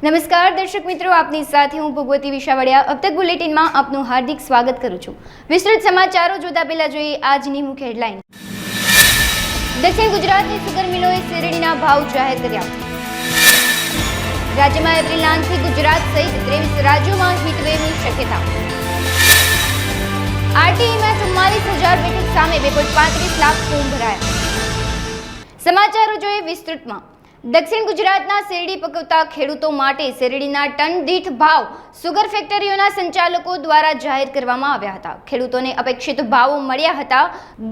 નમસ્કાર દર્શક મિત્રો, આપની સાથે હું ભગવતી વિશાવડિયા. अब तक બુલેટિનમાં આપનું હાર્દિક સ્વાગત કરું છું. વિસ્તૃત સમાચારો જોતા પહેલા જોઈએ આજની મુખ્ય હેડલાઇન. દક્ષિણ ગુજરાતની સુગર મિલોએ શેરડીના ભાવ જાહેર કર્યા. રાજ્યમાં એપ્રિલના અંતથી ગુજરાત સહિત 23 રાજ્યોમાં હીટવેવની શક્યતા. આરટીઈમાં 44,000 બેઠક સામે 2.35 લાખ ફોર્મ ભરાયા. સમાચારો જોઈએ વિસ્તૃતમાં. દક્ષિણ ગુજરાતના શેરડી પકવતા ખેડૂતો માટે શેરડીના ટન દીઠ ભાવ સુગર ફેક્ટરીઓના સંચાલકો દ્વારા જાહેર કરવામાં આવ્યા હતા. ખેડૂતોને અપેક્ષિત ભાવો મળ્યા હતા.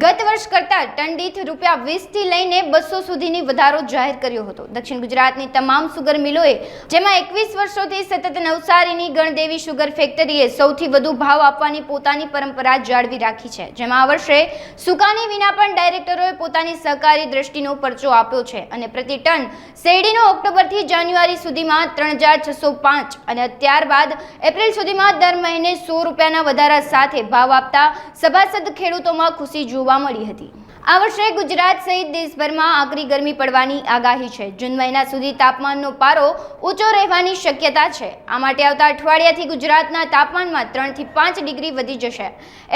ગત વર્ષ કરતાં ટન દીઠ ₹20 થી લઈને 200 સુધીની વધારો જાહેર કર્યો હતો. દક્ષિણ ગુજરાતની તમામ સુગર મિલોએ, જેમાં 21 વર્ષોથી સતત નવસારીની ગણદેવી સુગર ફેક્ટરીએ સૌથી વધુ ભાવ આપવાની પોતાની પરંપરા જાળવી રાખી છે, જેમાં આ વર્ષે સુકાની વિના પણ ડાયરેક્ટરોએ પોતાની સહકારી દ્રષ્ટિનો પરચો આપ્યો છે અને પ્રતિ ટન શેરડીનો ઓક્ટોબરથી જાન્યુઆરી સુધીમાં 3,605 અને ત્યારબાદ એપ્રિલ સુધીમાં દર મહિને ₹100ના વધારા સાથે ભાવ આપતા સભાસદ ખેડૂતોમાં ખુશી જોવા મળી હતી. આ વર્ષે ગુજરાત સહિત દેશભરમાં આકરી ગરમી પડવાની આગાહી છે. જૂન મહિના સુધી તાપમાનનો પારો ઊંચો રહેવાની શક્યતા છે. આ માટે આવતા અઠવાડિયાથી ગુજરાતના તાપમાનમાં 3 થી 5 ડિગ્રી વધી જશે.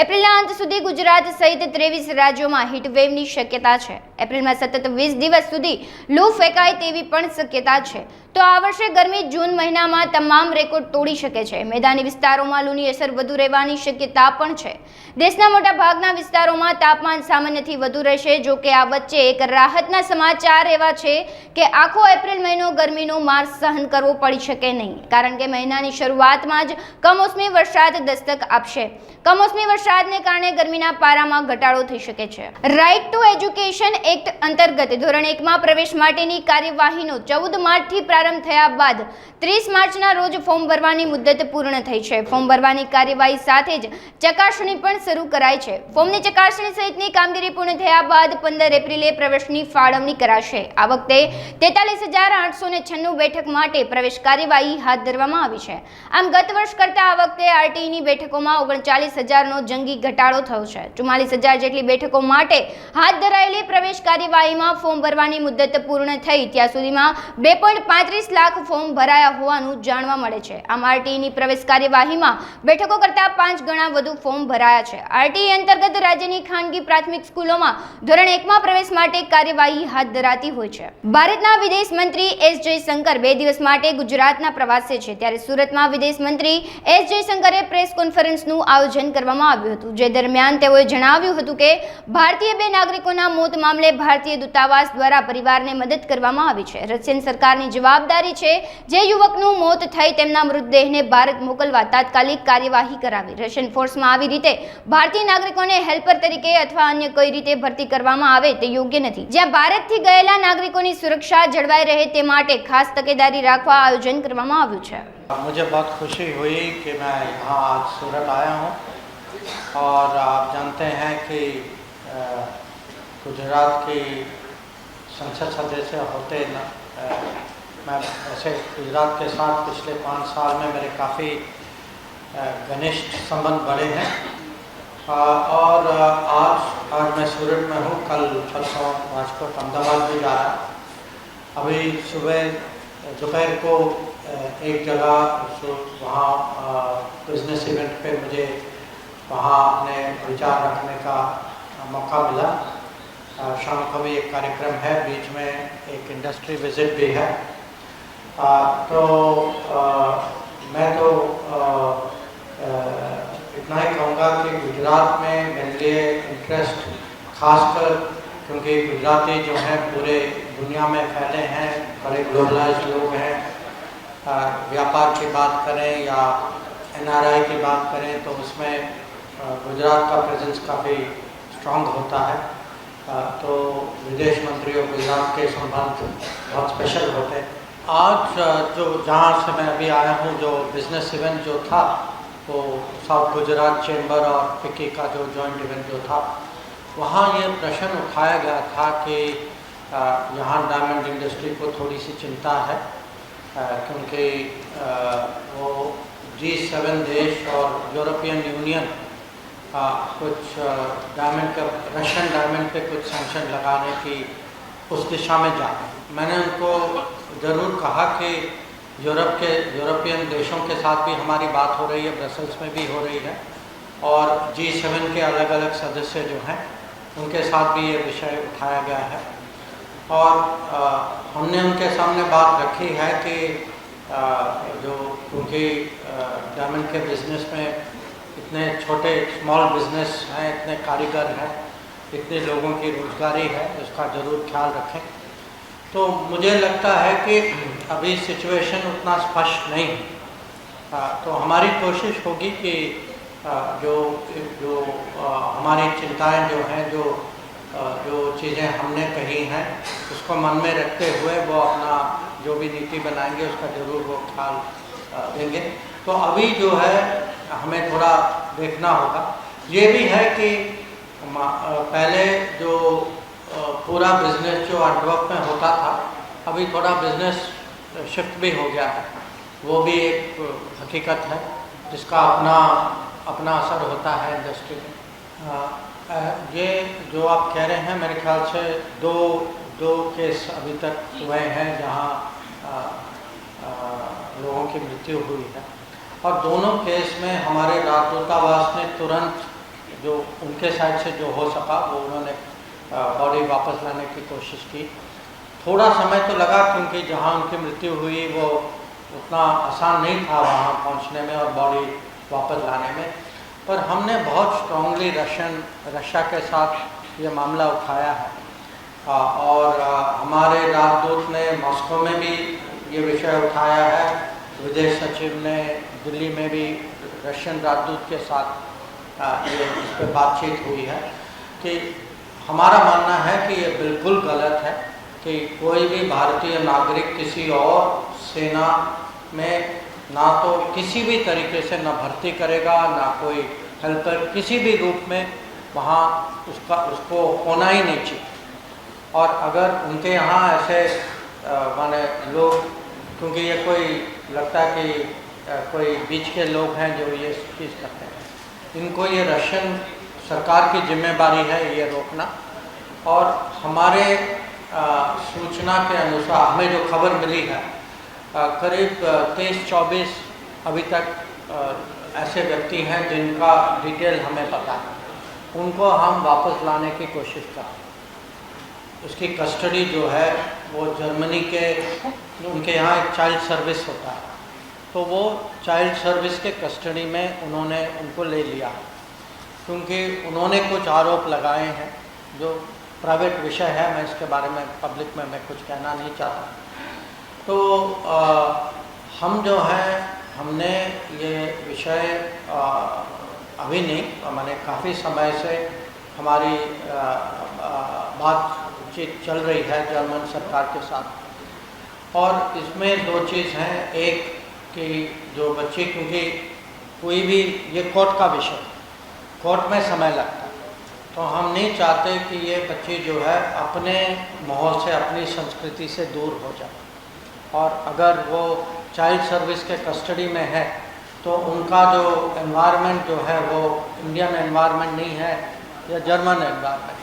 એપ્રિલના અંત સુધી ગુજરાત સહિત 23 રાજ્યોમાં હીટવેવની શક્યતા છે. એપ્રિલમાં સતત 20 દિવસ સુધી લૂ ફેંકાય તેવી પણ શક્યતા છે. તો આ વર્ષે ગરમી જૂન મહિનામાં તમામ રેકોર્ડ તોડી શકે છે. મેદાની વિસ્તારોમાં લૂની અસર વધુ રહેવાની શક્યતા પણ છે. દેશના મોટા ભાગના વિસ્તારોમાં તાપમાન સામાન્યથી વધુ રહેશે. જો કે આ વચ્ચે એક રાહતના સમાચાર એવા છે કે આખો એપ્રિલ મહિનો ગરમીનો માર સહન કરવો પડી શકે નહીં, કારણ કે મહિનાની શરૂઆતમાં જ કમોસમી વરસાદ દસ્તક આપશે. કમોસમી વરસાદને કારણે ગરમીના પારામાં ઘટાડો થઈ શકે છે. રાઇટ ટુ એજ્યુકેશન એક્ટ અંતર્ગત ધોરણ 1માં પ્રવેશ માટેની કાર્યવાહીનો 14 માર્ચથી પ્રારંભ થયા બાદ 30 માર્ચના રોજ ફોર્મ ભરવાની મુદત પૂર્ણ થઈ છે. ફોર્મ ભરવાની કાર્યવાહી સાથે જ ચકાસણી પણ શરૂ કરાઈ છે. ફોર્મની ચકાસણી સહિતની કામગીરી પૂર્ણ થયા બાદ 15 એપ્રિલે પ્રવેશની ફાળવણી કરાશે. આ વખતે 43,896 બેઠક માટે પ્રવેશ કાર્યવાહી હાથ ધરવામાં આવી છે. આમ ગત વર્ષ કરતાં આ વખતે આરટીઈની બેઠકોમાં 39,000નો જંગી ઘટાડો થયો છે. 44,000 જેટલી બેઠકો માટે હાથ ધરાયેલી પ્રવેશ કાર્યવાહીમાં ફોર્મ ભરવાની મુદત પૂર્ણ થઈ ત્યાં સુધીમાં 2.35 લાખ ફોર્મ ભરાયા હોવાનું જાણવા મળે છે. આમ આરટીઈની પ્રવેશ કાર્યવાહીમાં બેઠકો કરતાં 5 ગણા વધુ ફોર્મ ભરાયા છે. આરટીઈ અંતર્ગત રાજ્યની ખાનગી પ્રાથમિક સ્કૂલોમાં ધોરણ 1માં પ્રવેશ માટે કાર્યવાહી હાથ ધરાતી હોય છે. ભારતના વિદેશ મંત્રી એસ જયશંકર 2 દિવસ માટે ગુજરાતના પ્રવાસે છે, ત્યારે સુરતમાં વિદેશ મંત્રી એસ જયશંકરે પ્રેસ કોન્ફરન્સનું આયોજન કરવામાં આવ્યું હતું, જે દરમિયાન તેઓએ જણાવ્યું હતું કે ભારતીય 2 નાગરિકોના મોત મામલે ભારતીય દૂતાવાસ દ્વારા પરિવારને મદદ કરવામાં આવી છે. રશિયન સરકારની જવાબદારી છે જે યુવકનું મોત થઈ તેમના મૃતદેહને ભારત મોકલવા તાત્કાલિક કાર્યવાહી કરાવી. રશિયન ફોર્સમાં આવી રીતે ભારતીય નાગરિકોને હેલ્પર તરીકે અથવા અન્ય કઈ રીતે ભરતી કરવામાં આવે તે યોગ્ય નથી. જ્યાં ભારતથી ગયેલા નાગરિકોની સુરક્ષા જળવાઈ રહે તે માટે ખાસ તકેદારી રાખવા આયોજન કરવામાં આવ્યું છે. मुझे बहुत खुशी हुई कि मैं यहाँ आज सूरत आया हूँ और आप जानते हैं कि गुजरात की संसद सदस्य होते मैं ऐसे गुजरात के साथ पिछले 5 साल में मेरे काफ़ी घनिष्ठ संबंध बढ़े हैं और आज मैं सूरत में हूँ. कल परसों राजकोट अहमदाबाद भी जा रहा. अभी सुबह दोपहर को एक जगह वहाँ बिजनेस इवेंट पे मुझे वहाँ अपने विचार रखने का मौका मिला. शाम को भी एक कार्यक्रम है, बीच में एक इंडस्ट्री विजिट भी है. तो मैं तो इतना ही कहूँगा कि गुजरात में मेरे लिए इंटरेस्ट खासकर क्योंकि गुजराती जो हैं पूरे दुनिया में फैले हैं, बड़े ग्लोबलाइज्ड लोग हैं. व्यापार की बात करें या एनआरआई की बात करें तो उसमें गुजरात का प्रेजेंस काफ़ी स्ट्रॉन्ग होता है. तो विदेश मंत्रियों गुजरात के संबंध बहुत स्पेशल होते हैं. आज जो जहाँ से मैं अभी आया हूँ, जो बिजनेस इवेंट जो था वो साउथ गुजरात चैम्बर और फिक्की का जो जॉइंट इवेंट जो था, वहाँ ये प्रश्न उठाया गया था कि यहाँ डायमंड इंडस्ट्री को थोड़ी सी चिंता है क्योंकि वो G7 देश और यूरोपियन यूनियन कुछ डायमंड का रशियन डायमंड पे कुछ सैंक्शन लगाने की उस दिशा में जा रहे हैं. मैंने उनको ज़रूर कहा कि यूरोपियन देशों के साथ भी हमारी बात हो रही है, ब्रसल्स में भी हो रही है, और G7 के अलग अलग सदस्य जो हैं उनके साथ भी ये विषय उठाया गया है। और हमने उनके सामने बात रखी है कि क्योंकि जर्मन के बिज़नेस में इतने छोटे स्मॉल बिज़नेस हैं, इतने कारीगर हैं, इतने लोगों की रोजगारी है, इसका ज़रूर ख्याल रखें। तो मुझे लगता है कि अभी सिचुएशन उतना स्पष्ट नहीं है, तो हमारी कोशिश होगी कि जो हमारी चिंताएं जो हैं, जो चीज़ें हमने कही हैं, उसको मन में रखते हुए वो अपना जो भी नीति बनाएंगे उसका ज़रूर वो ख्याल देंगे। तो अभी जो है हमें थोड़ा देखना होगा। ये भी है कि पहले जो पूरा बिज़नेस जो एंटवर्प में होता था, अभी थोड़ा बिज़नेस शिफ्ट भी हो गया है। वो भी एक हकीकत है जिसका अपना असर होता है इंडस्ट्री में। ये जो आप कह रहे हैं, मेरे ख्याल से दो केस अभी तक हुए हैं जहां लोगों की मृत्यु हुई है, और दोनों केस में हमारे राजदूतावास ने तुरंत जो उनके साइड से जो हो सका वो उन्होंने बॉडी वापस लाने की कोशिश की। थोड़ा समय तो लगा क्योंकि जहां उनकी मृत्यु हुई वो उतना आसान नहीं था वहां पहुंचने में और बॉडी वापस लाने में, पर हमने बहुत स्ट्रांगली रशिया के साथ ये मामला उठाया है। और हमारे राजदूत ने मॉस्को में भी ये विषय उठाया है, विदेश सचिव ने दिल्ली में भी रशियन राजदूत के साथ इस पर बातचीत हुई है कि हमारा मानना है कि ये बिल्कुल गलत है कि कोई भी भारतीय नागरिक किसी और सेना में ना तो किसी भी तरीके से ना भर्ती करेगा, ना कोई हेल्पर किसी भी रूप में वहाँ उसको होना ही नहीं चाहिए। और अगर उनके यहाँ ऐसे माने लोग, क्योंकि ये कोई लगता है कि कोई बीच के लोग हैं जो ये चीज़ करते हैं, इनको ये रशियन सरकार की जिम्मेदारी है ये रोकना। और हमारे सूचना के अनुसार हमें जो खबर मिली है, करीब 23-24 अभी तक ऐसे व्यक्ति हैं जिनका डिटेल हमें पता है, उनको हम वापस लाने की कोशिश कर रहे हैं। उसकी कस्टडी जो है वो जर्मनी के, उनके यहाँ एक चाइल्ड सर्विस होता है, तो वो चाइल्ड सर्विस के कस्टडी में उन्होंने उनको ले लिया, क्योंकि उन्होंने कुछ आरोप लगाए हैं जो प्राइवेट विषय है, मैं इसके बारे में पब्लिक में मैं कुछ कहना नहीं चाहता। तो हम जो हैं हमने ये विषय अभी नहीं, मैंने काफ़ी समय से हमारी बातचीत चल रही है जर्मन सरकार के साथ, और इसमें दो चीज़ हैं। एक कि जो बच्चे, क्योंकि कोई भी ये कोर्ट का विषय, कोर्ट में समय लगता है, तो हम नहीं चाहते कि ये बच्चे जो है अपने माहौल से, अपनी संस्कृति से दूर हो जाए। और अगर वो चाइल्ड सर्विस के कस्टडी में है तो उनका जो एनवायरनमेंट जो है वो इंडियन एनवायरनमेंट नहीं है या जर्मन एनवायरनमेंट।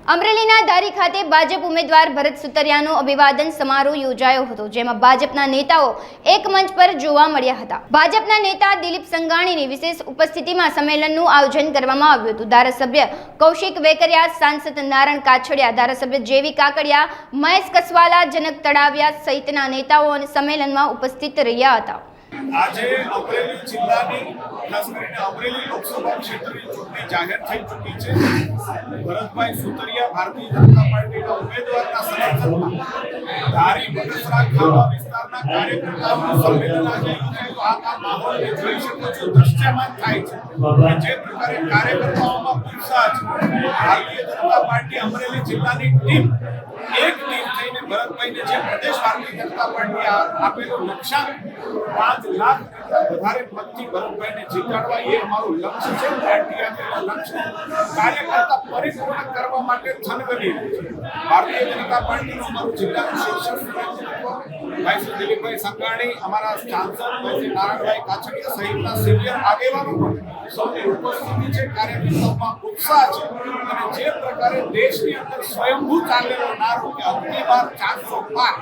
અમરેલીના ધારી ખાતે ભાજપ ઉમેદવાર ભરત સુતરિયાનો અભિવાદન સમારોહ યોજાયો હતો, જેમાં ભાજપના નેતાઓ એક મંચ પર જોવા મળ્યા હતા। ભાજપના નેતા દિલીપ સંઘાણીની વિશેષ ઉપસ્થિતિમાં સંમેલનનું આયોજન કરવામાં આવ્યું હતું। ધારાસભ્ય કૌશિક વેકરિયા, સાંસદ નારાયણ કાછડિયા, ધારાસભ્ય જેવી કાકડિયા, મહેશ કસવાલા, જનક તળાવિયા સહિતના નેતાઓ સંમેલનમાં ઉપસ્થિત રહ્યા હતા। આજે અમરેલી જિલ્લાની ખાસ કરીને અમરેલી લોકસભા ક્ષેત્રની ચૂંટણી જાહેર થઈ ચૂકી છે। ભરતભાઈ સુતરિયા ભારતીય જનતા પાર્ટીના ઉમેદવારના સમર્થનમાં ધારી બગસરા ખાંભા વિસ્તારના કાર્યકર્તાઓનું સંમેલન આજે યોજાયું। આ માહોલને જોઈ શકો છો, દ્રશ્યમાન થાય છે કે જે પ્રકારે કાર્યકર્તાઓમાં ઉત્સાહ છે। ભારતીય જનતા પાર્ટી અમરેલી જિલ્લાની ટીમ એક ટીમ થઈને ભરતભાઈને જે પ્રદેશ ભારતીય જનતા પાર્ટી આપેલું લક્ષ્યાંક 5 લાખ વધારે મતથી ભરતભાઈને જીતાડવા એ અમારું લક્ષ્ય છે। પાર્ટી આપેલું લક્ષ્ય કાર્યકર્તા પરિપૂર્ણ કરવા માટે થનગની રહી છે। ભારતીય જનતા પાર્ટીનું અમારું જિલ્લાનું શીર્ષક ભાઈ શ્રી દિલીપભાઈ સંઘાણી, અમારા સાંસદ ભાઈ શ્રી નારાયણભાઈ કાછડિયા સહિતના સિનિયર આગેવાનો પણ સૌની ઉપસ્થિતિ છે, કાર્યકર્તાઓમાં ઉત્સાહ છે અને જે પ્રકારે દેશની અંદર સ્વયંભૂ ચાલેલો નારો કે અબકી બાર 400 પાર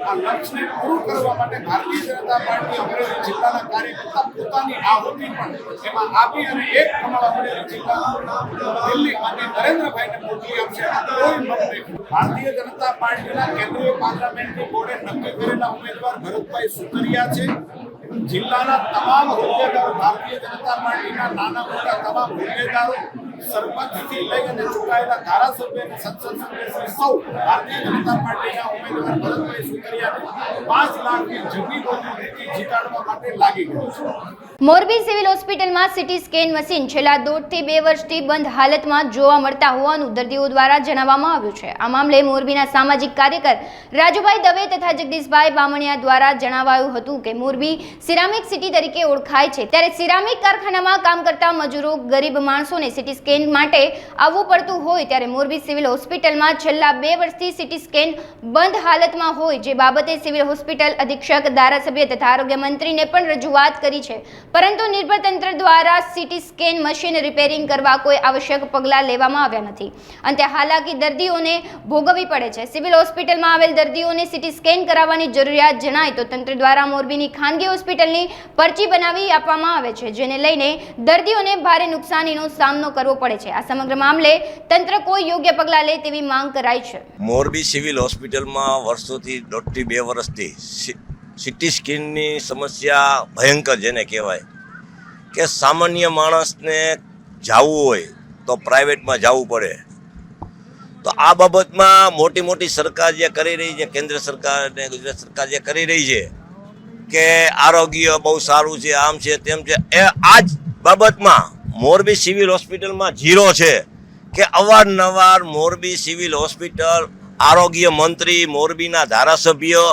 આ લક્ષ્યને પૂરું કરવા માટે ભારતીય જનતા પાર્ટી અમરેલી જિલ્લાના કાર્યકર્તા પોતાની આહુતિ પણ એમાં આપી અને એક કમળ અમરેલી જિલ્લાનું દિલ્હી અને નરેન્દ્રભાઈને મોકલી આપશે એમાં કોઈ મત નહીં. ભારતીય જનતા પાર્ટીના કેન્દ્રીય પાર્લામેન્ટની બોર્ડે નક્કી કરેલા ઉમેદવાર ભરતભાઈ સુતરિયા છે. જિલ્લાના તમામ હોદ્દેદારો, ભારતીય જનતા પાર્ટીના નાના મોટા તમામ હોદ્દેદારો, સરપંચથી લઈ અને ચૂંટાયેલા ધારાસભ્ય અને સંસદ સભ્ય સૌ ભારતીય જનતા પાર્ટીના ઉમેદવાર ભરતભાઈ સુતરિયાને 5 લાખની જંગી બહુમતીથી જીતાડવા માટે લાગી ગયું છે. મોરબી સિવિલ હોસ્પિટલમાં સીટી સ્કેન મશીન છેલ્લા 1.5 થી 2 વર્ષથી બંધ હાલતમાં જોવા મળતા હોવાનું દર્દીઓ દ્વારા જણાવવામાં આવ્યું છે. આ મામલે મોરબીના સામાજિક કાર્યકર રાજુભાઈ દવે તથા જગદીશભાઈ બામણિયા દ્વારા જણાવાયું હતું કે મોરબી સિરામિક સિટી તરીકે ઓળખાય છે, ત્યારે સિરામિક કારખાનામાં કામ કરતા મજૂરો, ગરીબ માણસોને સીટી સ્કેન માટે આવવું પડતું હોય, ત્યારે મોરબી સિવિલ હોસ્પિટલમાં છેલ્લા 2 વર્ષથી સીટી સ્કેન બંધ હાલતમાં હોય, જે બાબતે સિવિલ હોસ્પિટલ અધિક્ષક, ધારાસભ્ય તથા આરોગ્ય મંત્રીને પણ રજૂઆત કરી છે, પરંતુ નિર્ભર તંત્ર દ્વારા સીટી સ્કેન મશીન રિપેરિંગ કરવા કોઈ આવશ્યક પગલાં લેવામાં આવ્યા નથી. અંતે હાલાકી દર્દીઓને ભોગવવી પડે છે. સિવિલ હોસ્પિટલમાં આવેલ દર્દીઓને સીટી સ્કેન કરાવવાની જરૂરિયાત જણાય તો તંત્ર દ્વારા મોરબીની ખાનગી હોસ્પિટલની પરચી બનાવી આપવામાં આવે છે, જેને લઈને દર્દીઓને ભારે નુકસાનીનો સામનો કરવો પડે છે. આ સમગ્ર મામલે તંત્ર કોઈ યોગ્ય પગલાં લે તેવી માંગ કરાઈ છે. મોરબી સિવિલ હોસ્પિટલમાં વર્ષોથી 1.5 થી 2 વર્ષથી સીટી સ્કેનની સમસ્યા ભયંકર જેને કહેવાય કે સામાન્ય માણસને જવું હોય તો પ્રાઇવેટમાં જવું પડે. તો આ બાબતમાં મોટી સરકાર જે કરી રહી છે, કેન્દ્ર સરકાર અને ગુજરાત સરકાર જે કરી રહી છે કે આરોગ્ય બહુ સારું છે, આમ છે તેમ છે, એ આ જ બાબતમાં મોરબી સિવિલ હોસ્પિટલમાં ઝીરો છે કે અવારનવાર મોરબી સિવિલ હોસ્પિટલ આરોગ્ય મંત્રી, મોરબીના ધારાસભ્ય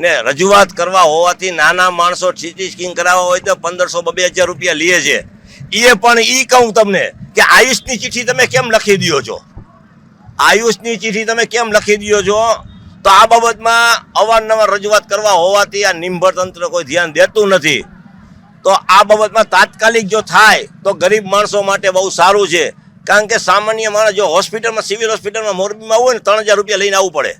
ને રજૂઆત કરવા હોવાથી નાના માણસો સીટી સ્કેન કરાવવા હોય તો 1500-2000 રૂપિયા લે છે. એ પણ કહું તમને કે આયુષની ચિઠ્ઠી તમે કેમ લખી દો છો? આયુષની ચિઠ્ઠી તમે કેમ લખી દો છો? તો આ બાબતમાં અવારનવાર રજૂઆત કરવા હોવાથી આ નિંભર તંત્ર કોઈ ધ્યાન દેતું નથી. તો આ બાબતમાં તાત્કાલિક જો થાય તો ગરીબ માણસો માટે બહુ સારું છે, કારણ કે સામાન્ય માણસ જો હોસ્પિટલમાં, સિવિલ હોસ્પિટલમાં મોરબીમાં હોય ને 3000 રૂપિયા લઈને આવવું પડે.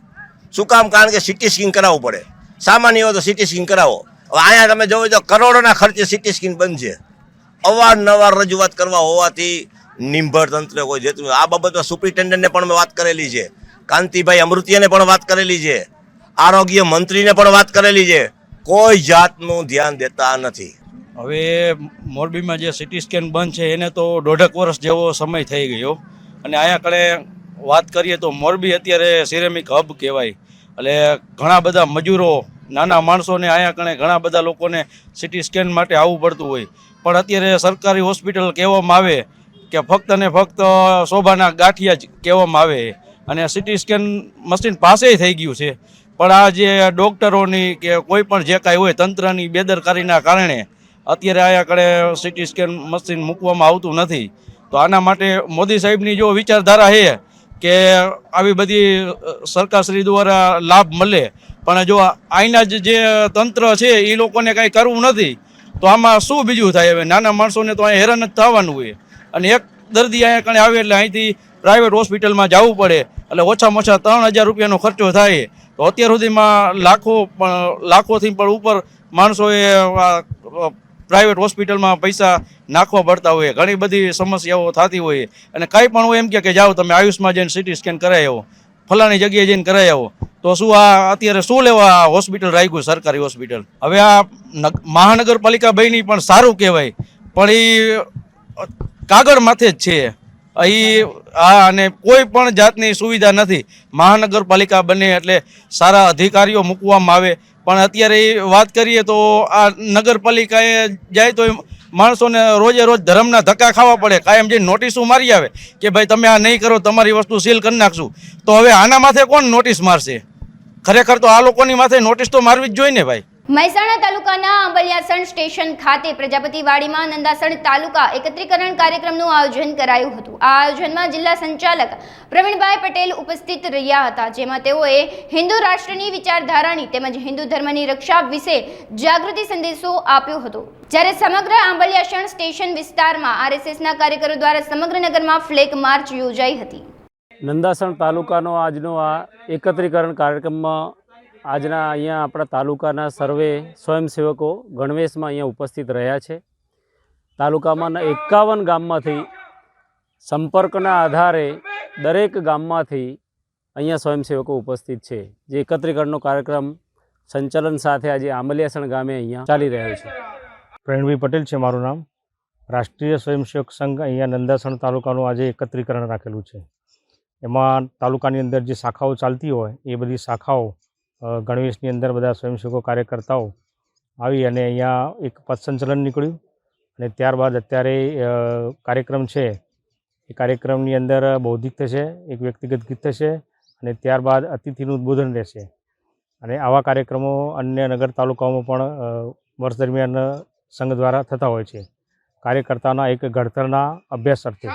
શું કામ? કારણ કે સીટી સ્કેન કરાવવું પડે. સામાન્ય હોય તો સીટી સ્કેન કરાવો. હવે અહીંયા તમે જોવો તો કરોડોના ખર્ચે સીટી સ્કેન બંધ છે. અવારનવાર રજૂઆત કરવા હોવાથી નિંભર તંત્ર કોઈ દેતું નથી. આ બાબતમાં સુપ્રિન્ટેન્ડન્ટને પણ મેં વાત કરેલી છે, કાંતિભાઈ અમૃતિયાને પણ વાત કરેલી છે, આરોગ્ય મંત્રીને પણ વાત કરેલી છે. કોઈ જાતનું ધ્યાન દેતા નથી. હવે મોરબીમાં જે સીટી સ્કેન બંધ છે એને તો 1.5 વર્ષ જેવો સમય થઈ ગયો. અને અહીંયા કણે વાત કરીએ તો મોરબી અત્યારે સિરેમિક હબ કહેવાય, એટલે ઘણા બધા મજૂરો, નાના માણસોને અહીંયા કણે ઘણા બધા લોકોને સીટી સ્કેન માટે આવવું પડતું હોય. પણ અત્યારે સરકારી હોસ્પિટલ કહેવામાં આવે કે ફક્ત ને ફક્ત શોભાના ગાંઠિયા જ કહેવામાં આવે, અને સીટી સ્કેન મશીન પાસે થઈ ગયું છે. પણ આ જે ડૉક્ટરોની કે કોઈ પણ જે કાંઈ હોય તંત્રની બેદરકારીના કારણે અત્યારે અહીંયા કણે સીટી સ્કેન મશીન મૂકવામાં આવતું નથી. તો આના માટે મોદી સાહેબની જો વિચારધારા છે કે આવી બધી સરકારશ્રી દ્વારા લાભ મળે, પણ જો અહીંના જે તંત્ર છે એ લોકોને કાંઈ કરવું નથી તો આમાં શું બીજું થાય? હવે નાના માણસોને તો અહીંયા હેરાન જ થવાનું હોય. અને એક દર્દી અહીંયા કણે આવે એટલે અહીંથી પ્રાઇવેટ હોસ્પિટલમાં જવું પડે, એટલે ઓછામાં ઓછા 3000 રૂપિયાનો ખર્ચો થાય. તો અત્યાર સુધીમાં લાખોથી પણ ઉપર માણસોએ પ્રાઇવેટ હોસ્પિટલમાં પૈસા નાખવા પડતા હોય. ઘણી બધી સમસ્યાઓ થતી હોય, અને કંઈ પણ હોય એમ કે જાઓ તમે આયુષમાં જઈને સીટી સ્કેન કરાવી આવો, ફલાણી જગ્યાએ જઈને કરાવી આવો. તો શું આ અત્યારે શું લેવા હોસ્પિટલ રાખ્યું સરકારી હોસ્પિટલ? હવે આ મહાનગરપાલિકા બની પણ સારું કહેવાય, પણ એ કાગળ માથે જ છે. અને કોઈ પણ જાતની સુવિધા નથી. મહાનગરપાલિકા બને એટલે સારા અધિકારીઓ મૂકવામાં આવે, પણ અત્યારે એ વાત કરીએ તો આ નગરપાલિકાએ જાય તો માણસોને રોજે રોજ ધર્મના ધક્કા ખાવા પડે. કાયમ જઈને નોટિસો મારી આવે કે ભાઈ તમે આ નહીં કરો તમારી વસ્તુ સીલ કરી નાખશું. તો હવે આના માથે કોણ નોટિસ મારશે? ખરેખર તો આ લોકોની માથે નોટિસ તો મારવી જ જોઈએ ને ભાઈ. મહેસાણા તાલુકાના આંબલિયાસણ સ્ટેશન ખાતે પ્રજાપતિવાડીમાં નંદાસણ તાલુકા એકત્રીકરણ કાર્યક્રમનું આયોજન કરાયું હતું. આ આયોજનમાં જિલ્લા સંચાલક પ્રવીણભાઈ પટેલ ઉપસ્થિત રહ્યા હતા, જેમાં તેઓએ હિન્દુ રાષ્ટ્રની વિચારધારાની તેમજ હિન્દુ ધર્મની રક્ષા વિશે જાગૃતિ સંદેશો આપ્યો હતો. જ્યારે સમગ્ર આંબલિયાસણ સ્ટેશન વિસ્તારમાં આરએસએસના કાર્યકરો દ્વારા સમગ્ર નગરમાં ફ્લેગ માર્ચ યોજાઈ હતી. નંદાસણ તાલુકાનો આજનો આ એકત્રીકરણ કાર્યક્રમમાં આજના અહીંયા આપણા તાલુકાના સર્વે સ્વયંસેવકો ગણવેશમાં અહીંયા ઉપસ્થિત રહ્યા છે. તાલુકામાં 51 ગામમાંથી સંપર્કના આધારે દરેક ગામમાંથી અહીંયા સ્વયંસેવકો ઉપસ્થિત છે, જે એકત્રીકરણનો કાર્યક્રમ સંચાલન સાથે આજે આંબલિયાસણ ગામે અહીંયા ચાલી રહ્યો છે. પ્રવીણભાઈ પટેલ છે મારું નામ. રાષ્ટ્રીય સ્વયંસેવક સંઘ અહીંયા નંદાસણ તાલુકાનું આજે એકત્રીકરણ રાખેલું છે. એમાં તાલુકાની અંદર જે શાખાઓ ચાલતી હોય એ બધી શાખાઓ ગણવેશની અંદર બધા સ્વયંસેવકો કાર્યકર્તાઓ આવી અને અહીંયા એક પથ સંચલન નીકળ્યું અને ત્યારબાદ અત્યારે કાર્યક્રમ છે એ કાર્યક્રમની અંદર બૌદ્ધિક થશે, એક વ્યક્તિગત ગીત થશે અને ત્યારબાદ અતિથિનું ઉદ્બોધન રહેશે. અને આવા કાર્યક્રમો અન્ય નગર તાલુકાઓમાં પણ વર્ષ દરમિયાન સંઘ દ્વારા થતા હોય છે, કાર્યકર્તાના એક ઘડતરના અભ્યાસ અર્થે.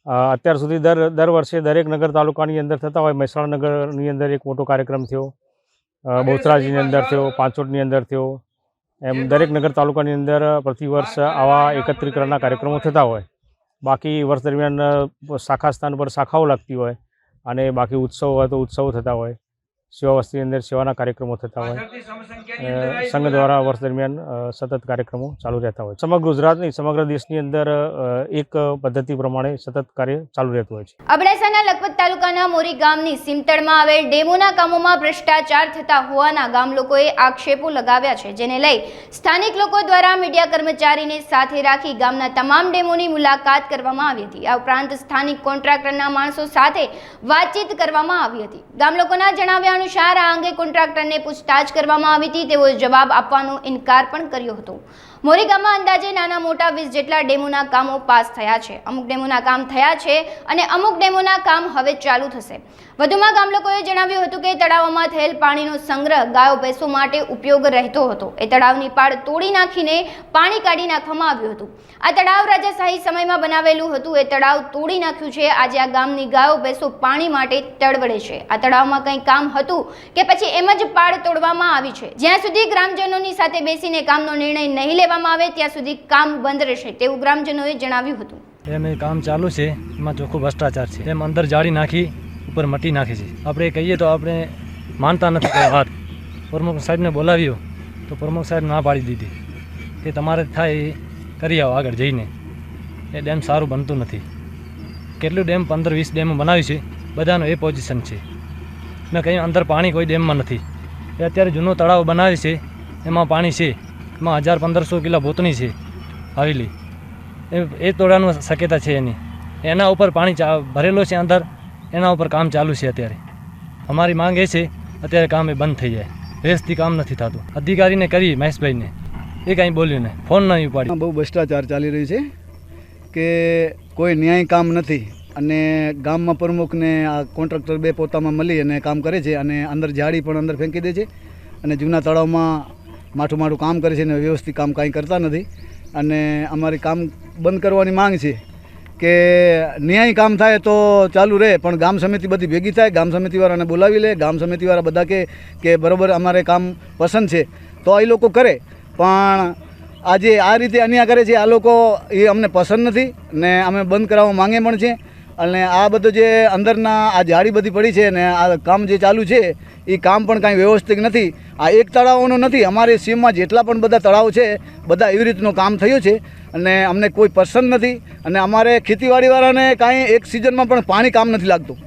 અત્યાર સુધી દર વર્ષે દરેક નગર તાલુકાની અંદર થતા હોય. મહેસાણા નગરની અંદર એક મોટો કાર્યક્રમ થયો, બહુચરાજીની અંદર થયો, પાંચોટની અંદર થયો, એમ દરેક નગર તાલુકાની અંદર પ્રતિવર્ષ આવા એકત્રીકરણના કાર્યક્રમો થતા હોય. બાકી વર્ષ દરમિયાન શાખા સ્થાન પર શાખાઓ લાગતી હોય અને બાકી ઉત્સવ હોય તો ઉત્સવો થતા હોય. સેવા વસ્તીની અંદર સેવાના કાર્યક્રમો થતા હોય. સંઘ દ્વારા વર્ષ દરમિયાન સતત કાર્યક્રમો ચાલુ રહેતા હોય. સમગ્ર ગુજરાતની સમગ્ર દેશની અંદર એક પદ્ધતિ પ્રમાણે સતત કાર્ય ચાલુ રહેતું હોય છે. અબડાસાના લખપત તાલુકાના મોરી ગામની સીમતળમાં આવેલ ડેમોના કામોમાં ભ્રષ્ટાચાર થતા હોવાના ગામ લોકોએ આક્ષેપો લગાવ્યા છે, જેને લઈ સ્થાનિક લોકો દ્વારા મીડિયા કર્મચારીને સાથે રાખી ગામના તમામ ડેમોની મુલાકાત કરવામાં આવી હતી. આ ઉપરાંત સ્થાનિક કોન્ટ્રાક્ટરના માણસો સાથે વાતચીત કરવામાં આવી હતી. ગામ લોકોના જણાવ્યા અનુસાર આ અંગે કોન્ટ્રાક્ટરને પૂછતાછ કરવામાં આવી હતી. તેઓએ જવાબ આપવાનો ઇનકાર પણ કર્યો હતો. મોરી ગામમાં અંદાજે નાના મોટા 20 જેટલા ડેમોના કામો પાસ થયા છે. અમુક ડેમોના કામ થયા છે અને અમુક ડેમોના કામ હવે ચાલુ થશે. વધુમાં ગામ લોકોએ જણાવ્યું હતું કે તળાવમાં થયેલ પાણીનો સંગ્રહ ગાયો ભેંસો માટે ઉપયોગ રહેતો હતો. એ તળાવની પાળ તોડી નાખીને પાણી કાઢી નાખવામાં આવ્યું હતું. આ તળાવ રાજાશાહી સમયમાં બનાવેલું હતું. એ તળાવ તોડી નાખ્યું છે. આજે આ ગામની ગાયો ભેંસો પાણી માટે તડવડે છે. આ તળાવમાં કંઈ કામ હતું કે પછી એમ જ પાળ તોડવામાં આવી છે. જ્યાં સુધી ગ્રામજનોની સાથે બેસીને કામનો નિર્ણય નહીં લેવામાં આવે ત્યાં સુધી કામ બંધ રહેશે તેવું ગ્રામજનોએ જણાવ્યું હતું. એમ કામ ચાલુ છે, એમાં ચોખ્ખો ભ્રષ્ટાચાર છે. એમ અંદર જાળી નાખી ઉપર મટી નાખે છે. આપણે કહીએ તો આપણે માનતા નથી કઈ વાત. પ્રમુખ સાહેબને બોલાવ્યો તો પ્રમુખ સાહેબ ના પાડી દીધી કે તમારે થાય એ કરી આવો આગળ જઈને. એ ડેમ સારું બનતું નથી. કેટલું ડેમ 15-20 ડેમ બનાવ્યું છે, બધાનો એ પોઝિશન છે. મેં કહ્યું અંદર પાણી કોઈ ડેમમાં નથી. એ અત્યારે જૂનો તળાવ બનાવે છે, એમાં પાણી છે, એમાં 1000-1500 કિલો ભૂતણી છે આવેલી. એ તોડવાનું શક્યતા છે એની. એના ઉપર પાણી ભરેલો છે અંદર, એના ઉપર કામ ચાલુ છે અત્યારે. અમારી માંગ એ છે અત્યારે કામ એ બંધ થઈ જાય. રેસથી કામ નથી થતું. અધિકારીને કરી મહેશભાઈને, એ કાંઈ બોલ્યું ને, ફોન નહીં ઉપાડી. બહુ ભ્રષ્ટાચાર ચાલી રહ્યું છે કે કોઈ ન્યાય કામ નથી અને ગામમાં પ્રમુખને આ કોન્ટ્રાક્ટર બે પોતામાં મળી અને કામ કરે છે અને અંદર જાળી પણ અંદર ફેંકી દે છે અને જૂના તળાવમાં માઠું કામ કરે છે અને વ્યવસ્થિત કામ કાંઈ કરતા નથી. અને અમારી કામ બંધ કરવાની માંગ છે કે ન્યાય કામ થાય તો ચાલુ રહે, પણ ગામ સમિતિ બધી ભેગી થાય, ગામ સમિતિવાળાને બોલાવી લે, ગામ સમિતિવાળા બધા કે બરાબર અમારે કામ પસંદ છે તો એ લોકો કરે. પણ આજે આ રીતે અન્યાય કરે છે આ લોકો, એ અમને પસંદ નથી ને અમે બંધ કરાવવા માંગે પણ છે. અને આ બધું જે અંદરના આ જાળી બધી પડી છે ને આ કામ જે ચાલુ છે એ કામ પણ કાંઈ વ્યવસ્થિત નથી. આ એક તળાવોનું નથી, અમારી સીમમાં જેટલા પણ બધા તળાવ છે બધા એવી રીતનું કામ થયું છે અને અમને કોઈ પસંદ નથી. અને અમારે ખેતીવાડીવાળાને કાંઈ એક સિઝનમાં પણ પાણી કામ નથી લાગતું,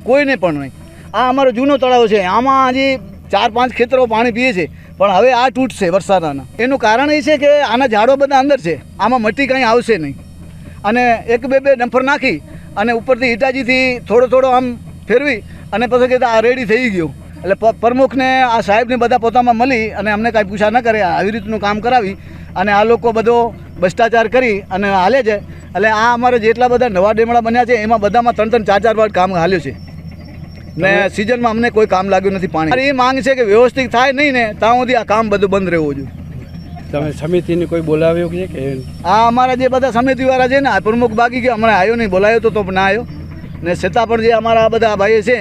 કોઈને પણ નહીં. આ અમારો જૂનો તળાવ છે, આમાં હજી 4-5 ખેતરો પાણી પીએ છે, પણ હવે આ તૂટશે વરસાદના. એનું કારણ એ છે કે આના ઝાડો બધા અંદર છે, આમાં મટી કાંઈ આવશે નહીં. અને 1-2 ડમ્ફર નાખી અને ઉપરથી હિટાજીથી થોડો આમ ફેરવી અને પછી કહેતા આ રેડી થઈ ગયું. એટલે પ્રમુખને આ સાહેબને બધા પોતામાં મળી અને અમને કાંઈ પૂછા ન કરે, આવી રીતનું કામ કરાવી અને આ લોકો બધો ભ્રષ્ટાચાર કરી અને હાલે છે. એટલે આ અમારે જેટલા બધા નવા ડેમડા બન્યા છે એમાં બધામાં 3-4 વાર કામ હાલ્યું છે. ને સિઝનમાં અમને કોઈ કામ લાગ્યું નથી પાણી. એ માંગ છે કે વ્યવસ્થિત થાય નહીં ને ત્યાં સુધી આ કામ બધું બંધ રહેવું જોઈએ. તમે સમિતિને કોઈ બોલાવ્યો કે આ અમારા જે બધા સમિતિવાળા છે ને આ પ્રમુખ બાકી કે હમણાં આવ્યો નહીં, બોલાયો તો ના આવ્યો ને છતાં પણ જે અમારા બધા ભાઈઓ છે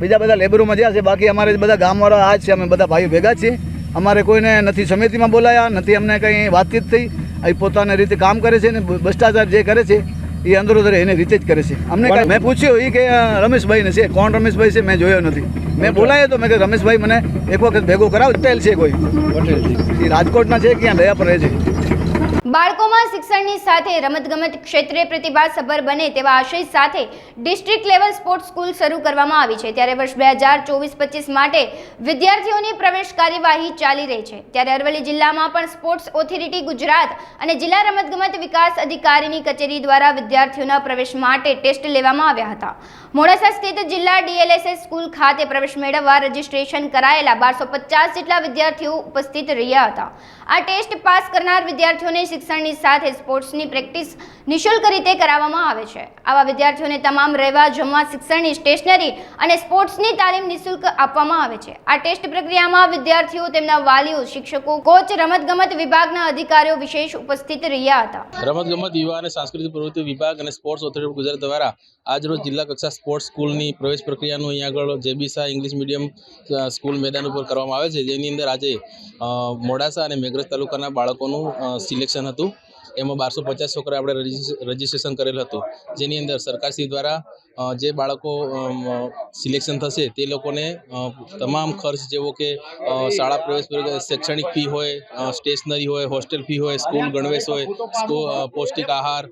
બીજા બધા લેબરોમાં જ્યાં છે બાકી અમારે બધા ગામવાળા આ જ છે, અમે બધા ભાઈઓ ભેગા છીએ. અમારે કોઈને નથી સમિતિમાં બોલાયા, નથી અમને કંઈ વાતચીત થઈ. અહીં પોતાની રીતે કામ કરે છે ને ભ્રષ્ટાચાર જે કરે છે એ અંદરો એની રીતે જ કરે છે. અમને કાંઈ મેં પૂછ્યું એ કે રમેશભાઈને છે, કોણ રમેશભાઈ છે મેં જોયો નથી. મેં બોલાયો તો મેં કે રમેશભાઈ મને એક વખત ભેગો કરાવ. પટેલ છે કોઈ, એ રાજકોટના છે ક્યાં દયા પર રહે છે. બાળકોમાં શિક્ષણની સાથે રમતગમત ક્ષેત્રે પ્રતિભાસભર બને તેવા આશય સાથે ડિસ્ટ્રિક્ટ લેવલ સ્પોર્ટ્સ સ્કૂલ શરૂ કરવામાં આવી છે. ત્યારે વર્ષ 2024-25 માટે વિદ્યાર્થીઓની પ્રવેશ કાર્યવાહી ચાલી રહી છે. ત્યારે અરવલ્લી જિલ્લામાં પણ સ્પોર્ટ્સ ઓથોરિટી ગુજરાત અને જિલ્લા રમતગમત વિકાસ અધિકારીની કચેરી દ્વારા વિદ્યાર્થીઓના પ્રવેશ માટે ટેસ્ટ લેવામાં આવ્યા હતા. મોડાસા સ્થિત જિલ્લા DLSS સ્કૂલ ખાતે પ્રવેશ મેળવવા રજીસ્ટ્રેશન કરાયેલા 1250 જેટલા વિદ્યાર્થીઓ ઉપસ્થિત રહ્યા હતા. આ ટેસ્ટ પાસ કરનાર વિદ્યાર્થીઓને શિક્ષણની સાથે સ્પોર્ટ્સની પ્રેક્ટિસ નિઃશુલ્ક રીતે કરાવવામાં આવે છે. આવા વિદ્યાર્થીઓને તમામ રહેવા, જમવા, શિક્ષણની સ્ટેશનરી અને સ્પોર્ટ્સની તાલીમ નિઃશુલ્ક આપવામાં આવે છે. આ ટેસ્ટ પ્રક્રિયામાં વિદ્યાર્થીઓ, તેમના વાલીઓ, શિક્ષકો, કોચ, રમતગમત વિભાગના અધિકારીઓ વિશેષ ઉપસ્થિત રહ્યા હતા. રમતગમત યુવા અને સાંસ્કૃતિક પ્રવૃત્તિ વિભાગ અને સ્પોર્ટ્સ ઓથોરિટી ગુજરાત દ્વારા આજરોજ જિલ્લા કક્ષા સ્પોર્ટ્સ સ્કૂલની પ્રવેશ પ્રક્રિયાનું અહીંયા આગળ JB Shah English medium school મેદાન ઉપર કરવામાં આવે છે, જેની અંદર આજે મોડાસા અને મેઘરજ તાલુકાના બાળકોનું સિલેક્શન હતું. એમાં 1250 છોકરા આપણે રજીસ્ટ્રેશન કરેલ હતું, જેની અંદર સરકારશ્રી દ્વારા જે બાળકો સિલેક્શન થશે તે લોકોને તમામ ખર્ચ જેવો કે શાળા પ્રવેશ, શૈક્ષણિક ફી હોય, સ્ટેશનરી હોય, હોસ્ટેલ ફી હોય, સ્કૂલ ગણવેશ હોય, પૌષ્ટિક આહાર,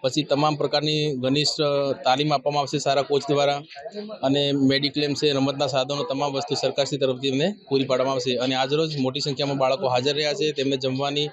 પછી તમામ પ્રકારની ઘનિષ્ઠ તાલીમ આપવામાં આવશે સારા કોચ દ્વારા, અને મેડિક્લેમ છે, રમતના સાધનો, તમામ વસ્તુ સરકારશ્રી તરફથી એમને પૂરી પાડવામાં આવશે. અને આજરોજ મોટી સંખ્યામાં બાળકો હાજર રહ્યા છે. તેમને જમવાની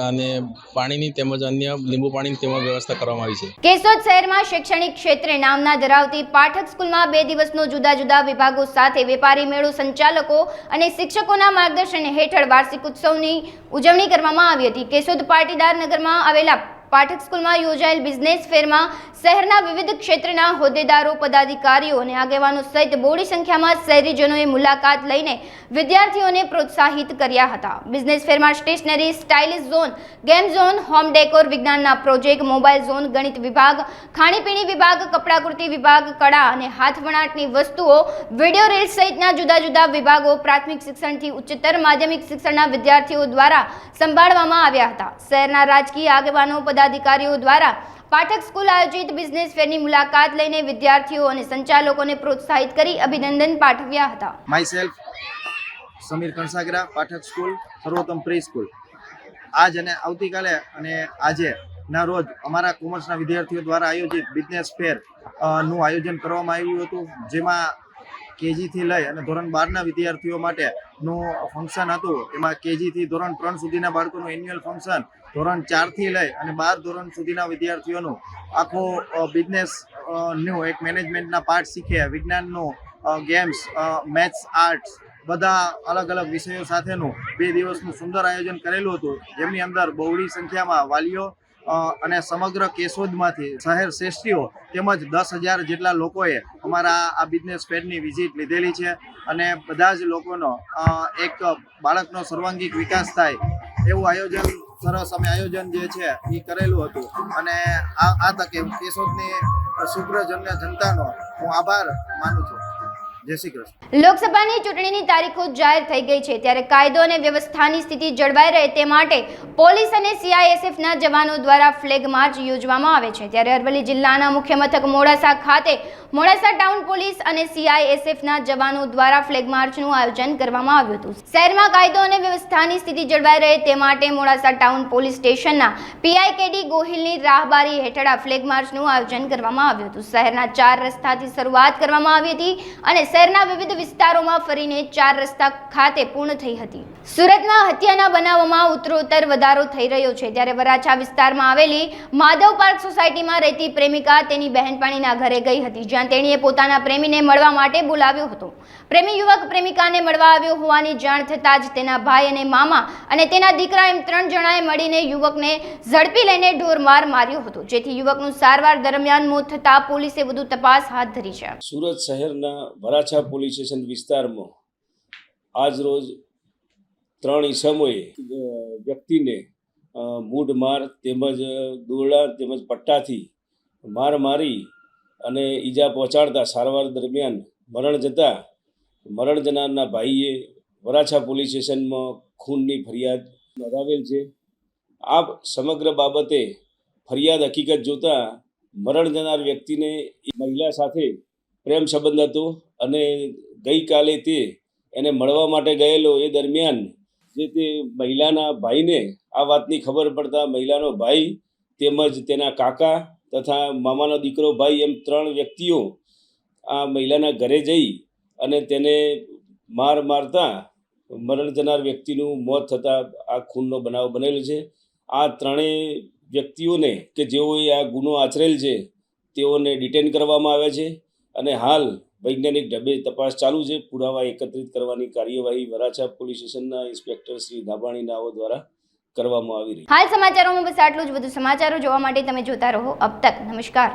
અને પાણીની તેમજ અન્ય લીંબુ પાણીની તેમજ વ્યવસ્થા કરવામાં આવી છે. કેશોદ શહેરમાં શૈક્ષણિક ક્ષેત્રે નામના ધરાવતી પાઠક સ્કૂલમાં 2 દિવસનો જુદા જુદા વિભાગો સાથે વેપારી મેળો, સંચાલકો અને શિક્ષકોના માર્ગદર્શન હેઠળ વાર્ષિક ઉત્સવની ઉજવણી કરવામાં આવી હતી. કેશોદ પાટીદાર નગરમાં આવેલા પાઠક સ્કૂલમાં યોજાયેલ બિઝનેસ ફેરમાં શહેરના વિવિધ ક્ષેત્રના હોદ્દેદારો, પદાધિકારીઓ અને આગેવાનો સહિત બહોળી સંખ્યામાં શહેરીજનોએ મુલાકાત લઈને વિદ્યાર્થીઓને પ્રોત્સાહિત કર્યા હતા. બિઝનેસ ફેરમાં stationery, stylish zone, game zone, home decor, વિજ્ઞાનના પ્રોજેક્ટ, મોબાઈલ ઝોન, ગણિત વિભાગ, ખાણીપીણી વિભાગ, કપડાકૃતિ વિભાગ, કળા અને હાથવણાટની વસ્તુઓ, વિડીયો રીલ્સ સહિતના જુદા જુદા વિભાગો પ્રાથમિક શિક્ષણથી ઉચ્ચતર માધ્યમિક શિક્ષણના વિદ્યાર્થીઓ દ્વારા સંભાળવામાં આવ્યા હતા. શહેરના રાજકીય આગેવાનો, પદાધિકારીઓ દ્વારા પાઠક સ્કૂલ આયોજિત બિઝનેસ ફેરની મુલાકાત લઈને વિદ્યાર્થીઓ અને સંચાલકોને પ્રોત્સાહિત કરી અભિનંદન પાઠવ્યા હતા. Myself Sameer Kansagara, Pathak School, Sarvottam preschool. આજ અને આવતીકાલે અને આજે ના રોજ અમારા કોમર્સના વિદ્યાર્થીઓ દ્વારા આયોજિત બિઝનેસ ફેર નું આયોજન કરવામાં આવ્યું હતું, જેમાં KG થી લઈ અને ધોરણ 12ના વિદ્યાર્થીઓ માટેનું ફંક્શન હતું. એમાં KG થી ધોરણ 3 સુધીના બાળકોનું એન્યુઅલ ફંક્શન, ધોરણ 4 થી લઈ અને 12 ધોરણ સુધીના વિદ્યાર્થીઓનું આખો બિઝનેસ નું એક મેનેજમેન્ટના પાર્ટ શીખે, વિજ્ઞાનનું, ગેમ્સ, મેથ્સ, આર્ટ્સ, બધા અલગ અલગ વિષયો સાથેનું 2 દિવસનું સુંદર આયોજન કરેલું હતું, જેમની અંદર બહોળી સંખ્યામાં વાલીઓ અને સમગ્ર કેશોદમાંથી શહેર શ્રેષ્ઠીઓ તેમજ 10,000 જેટલા લોકોએ અમારા આ બિઝનેસ ફેરની વિઝિટ લીધેલી છે. અને બધા જ લોકોનો એક બાળકનો સર્વાંગીક વિકાસ થાય એવું આયોજન, સરસ અમે આયોજન જે છે એ કરેલું હતું. અને આ તકે કેશોદની શુભ્રજન્ય જનતાનો હું આભાર માનું છું. જય શ્રી કૃષ્ણ. લોકસભાની ચૂંટણીની તારીખો જાહેર થઈ ગઈ છે, ત્યારે કાયદો અને વ્યવસ્થાની સ્થિતિ જળવાઈ રહે તે માટે પોલીસ અને CISFના જવાનો દ્વારા ફ્લેગ માર્ચ યોજવામાં આવે છે. ત્યારે અરવલ્લી જિલ્લાના મુખ્ય મથક મોડાસા ખાતે મોડાસા ટાઉન પોલીસ અને CISFના જવાનો દ્વારા ફ્લેગ માર્ચનું આયોજન કરવામાં આવ્યું હતું. શહેરમાં કાયદો અને વ્યવસ્થાની સ્થિતિ જળવાઈ રહે તે માટે મોડાસા ટાઉન પોલીસ સ્ટેશનના PIKD ગોહિલની રાહબારી હેઠળ આ ફ્લેગ માર્ચનું આયોજન કરવામાં આવ્યું હતું. શહેરના 4 રસ્તાથી શરૂઆત કરવામાં આવી હતી અને શહેરના વિવિધ વિસ્તારોમાં ફરીને 4 રસ્તા ખાતે પૂર્ણ થઈ હતી. સુરતમાં હત્યાના બનાવોમાં ઉત્તરોત્તર વધારો થઈ રહ્યો છે, ત્યારે વરાછા વિસ્તારમાં આવેલી માધવ પાર્ક સોસાયટીમાં રહેતી પ્રેમિકા તેની બહેનપણીના ઘરે ગઈ હતી, જ્યાં તેણીએ પોતાના પ્રેમીને મળવા માટે બોલાવ્યો હતો. પ્રેમી યુવક પ્રેમિકાને મળવા આવ્યો હોવાની જાણ થતાં જ તેના ભાઈ અને મામા અને તેના દીકરા એમ 3 જણાએ મળીને યુવકને ઝડપી લઈને ઢોરમાર માર્યો હતો, જેથી યુવકનું સારવાર દરમિયાન મોત થતાં પોલીસે વધુ તપાસ હાથ ધરી છે. સુરત શહેરના વરાછા પોલીસ સ્ટેશન વિસ્તારમાં આજ રોજ 3 ઈસમોએ વ્યક્તિને મૂઢ માર તેમજ દોરડા તેમજ પટ્ટાથી માર મારી અને ઈજા પહોંચાડતા સારવાર દરમિયાન મરણ જતાં મરણ જનારના ભાઈએ વરાછા પોલીસ સ્ટેશનમાં ખૂનની ફરિયાદ નોંધાવેલ છે. આ સમગ્ર બાબતે ફરિયાદ હકીકત જોતાં મરણ જનાર વ્યક્તિને મહિલા સાથે પ્રેમ સંબંધ હતો અને ગઈકાલે તે એને મળવા માટે ગયેલો એ દરમિયાન જે તે મહિલાના ભાઈને આ વાતની ખબર પડતા મહિલાનો ભાઈ તેમજ તેના કાકા તથા મામાનો દીકરો ભાઈ એમ 3 વ્યક્તિઓ આ મહિલાના ઘરે જઈ અને તેને મારતા મરણ જનાર વ્યક્તિનું મોત થતાં આ ખૂનનો બનાવ બનેલો છે. આ 3 વ્યક્તિઓને કે જેઓએ આ ગુનો આચરેલ છે તેઓને ડિટેન કરવામાં આવ્યા છે અને હાલ વૈજ્ઞાનિક ઢબે તપાસ ચાલુ છે. પુરાવા એકત્રિત કરવાની કાર્યવાહી વરાછા પોલીસ સ્ટેશનના ઇન્સ્પેક્ટર શ્રી ધાબાણી નાઓ દ્વારા કરવામાં આવી રહી. હાલ સમાચારોમાં બસ આટલું જ. વધુ સમાચારો જોવા માટે તમે જોતા રહો અબ તક. નમસ્કાર.